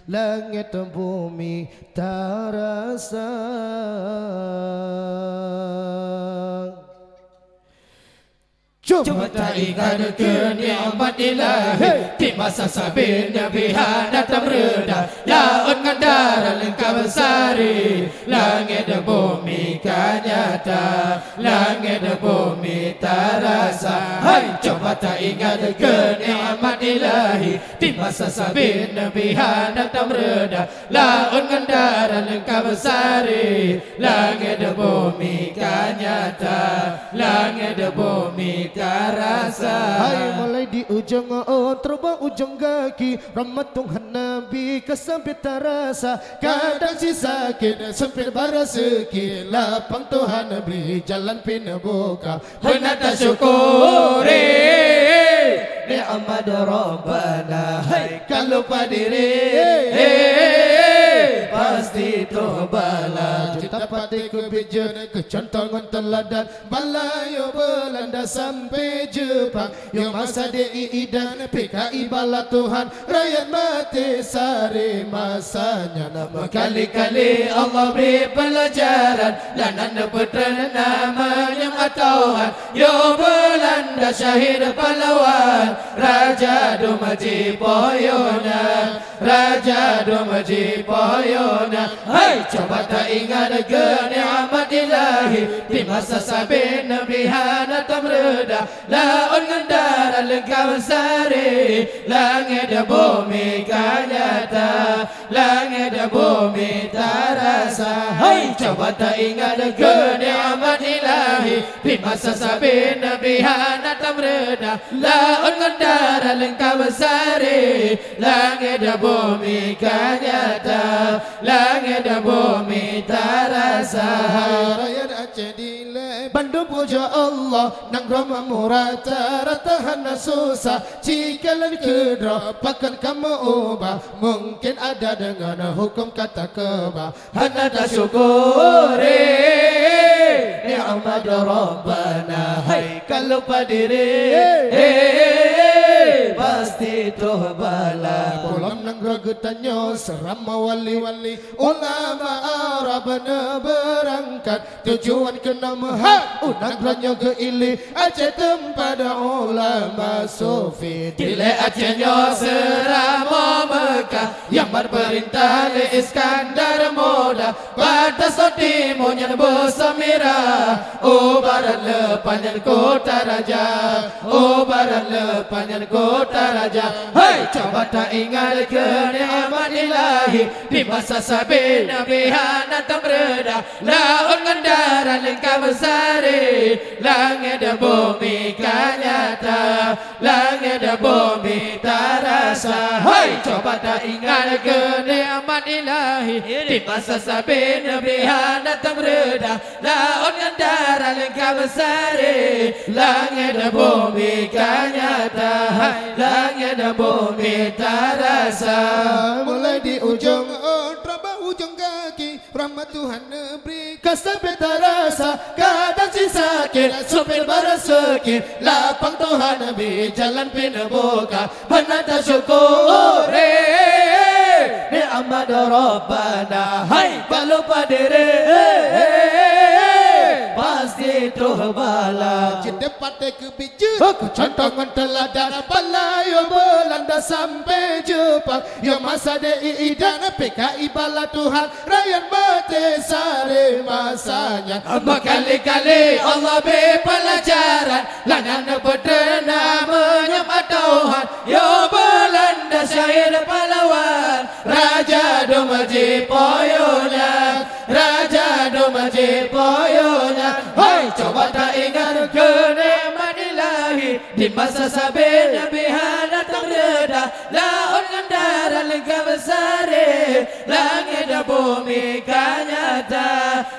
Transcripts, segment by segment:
langit bumi terasa. Cuma tak ingat ke nikmat ilahi di masa sabir Nabi datang reda laut ngandara lengkap sari langit dan bumi kan nyata langit dan bumi terasa. Hai coba tak ingat ke nikmat ilahi di masa sabir Nabi datang reda laut ngandara lengkap sari langit dan bumi kan nyata langit dan bumi rasa. Hai mulai di ujung terbang ujung kaki rahmat Tuhan Nabi kesampai terasa. Kadang si sakit sempit baraseki lapang Tuhan beri jalan pina buka. Benar tak syukuri ni'mat Rabbana. Hai kalau padiri pasti tobalah. Kita pati kebijan kecontongan teladan Balayo Belanda sampai Jepang. Yang masa DII dan PKI bala Tuhan rakyat mati sari masanya. Nama Kali-kali Allah beri pelajaran dan anda putra namanya Tuhan. Yo Belanda syahid pahlawan Raja Domaji Poyona Raja Domaji Poyona. Hai coba tak ingat ke nikmat ilahi di masa sabir Nabi datang reda laut ngandara lengkap sari langit dan bumi kan nyata langit dan bumi terasa. Hai coba tak ingat ke nikmat ilahi di masa sabir Nabi datang reda laut ngandara lengkap sari langit dan bumi kan nyata langit dan bumi terasa. Rakyat Aceh dile Bandung puja Allah nang rama murata ratahan susah cikalan kedra pakan kamu ubah mungkin ada dengan hukum kata kebah. Hana tak syukuri ni'mat Rabbana. Hai kalau padiri pasti tobalah. Pulang nang ragutannya serama wali-wali ulama Arabana berangkat tujuan ke nama hak unang ke ili Aceh tempat ulama sufi. Dile Acehnya serama Mekah yang berperintah le Iskandar Moda batas timunyan bersamira barat lepanyan kota raja barat lepanyan kota raja. Hai coba tak ingat ke nikmat ilahi di masa sabir Nabi datang reda laut ngandara lengkap sari langit dan bumi kan nyata langit dan bumi terasa. Hai coba tak ingat ke nikmat ilahi di masa sabir Nabi datang reda laut ngandara lengkap sari langit dan bumi kan nyata langit dan bumi terasa. Mulai di ujung terbang ujung kaki rahmat Tuhan beri kesampai terasa. Kadang si sakit supir baraseki lapang Tuhan beri jalan pina buka. Benar tak syukuri ni'mat Rabbana. Hai kalau padiri pasti tobalah. Cinta partai kebijakan kecontongan teladan Balayo Belanda sampai Jepang. Yang masa DII dan PKI bala Tuhan rakyat mati sari masanya. Berkali-kali Allah beri pelajaran langan putra namanya Tuhan. Yo Belanda syahid pahlawan Raja Domaji Poyona Raja Domaji Poyona. Hai coba tak ingat ke nikmat ilahi di masa sabir Nabi datang reda laut ngandara lengkap sari langit dan bumi kan nyata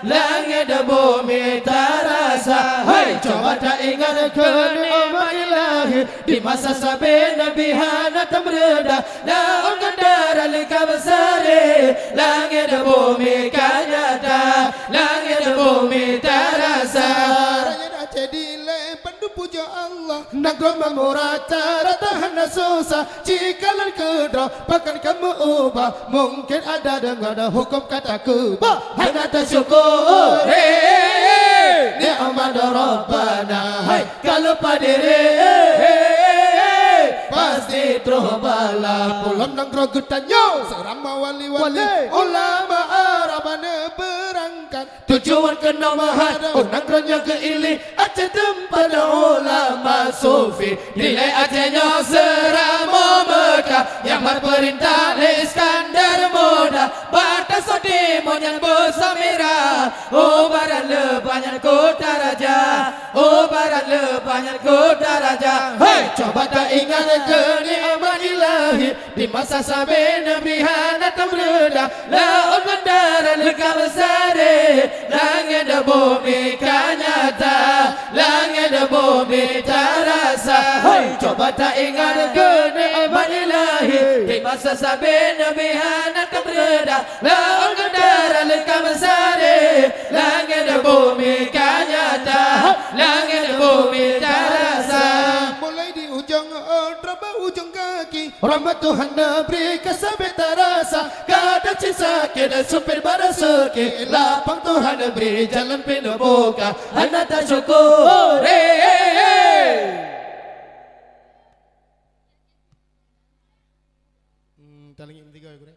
langit dan bumi terasa. Hai coba tak ingat ke nikmat ilahi di masa sabir Nabi datang reda laut ngandara lengkap sari langit dan bumi kan nyata langit dan bumi terasa. Rakyat Aceh dile Bandung puja Allah Nangro memurata ratahan susah. Jika ke bahkan kamu ubah. Mungkin ada dengar hukum kataku. Hanya tersyukur ni'mat Rabbana. Kalau padire pasti terus bala. Pulang nangro getanyo serama wali-wali ulama Arabana berangkat. Tujuan ke Namahat, nangkronya ke Ili, Aceh tempat ulama sufi. Nilai Acehnya serama Mekah, yang berperintah di Iskandar muda. Batas sodi monyang bersamira, barat lebanyan kota raja, barat lebanyan kota raja. Hei, coba tak ingat kenikmat ilahi di masa sampai Nabi Hana tamreda. Laut bandara lekap besare, langit dan bumi kan nyata, langit dan bumi terasa. Hey, coba tak ingat kenikmat ilahi di masa sampai Nabi Hana tamreda. Laut bandara lekap besare, langit dan bumi kan nyata, langit dan bumi terasa. Mulai di ujung rambut ujung kaki, rahmat Tuhan beri kesabit terasa. Kadang sisa kena supir barasuki, lapang Tuhan beri jalan penuh buka. Hanya tersyukur Taling tiga ya,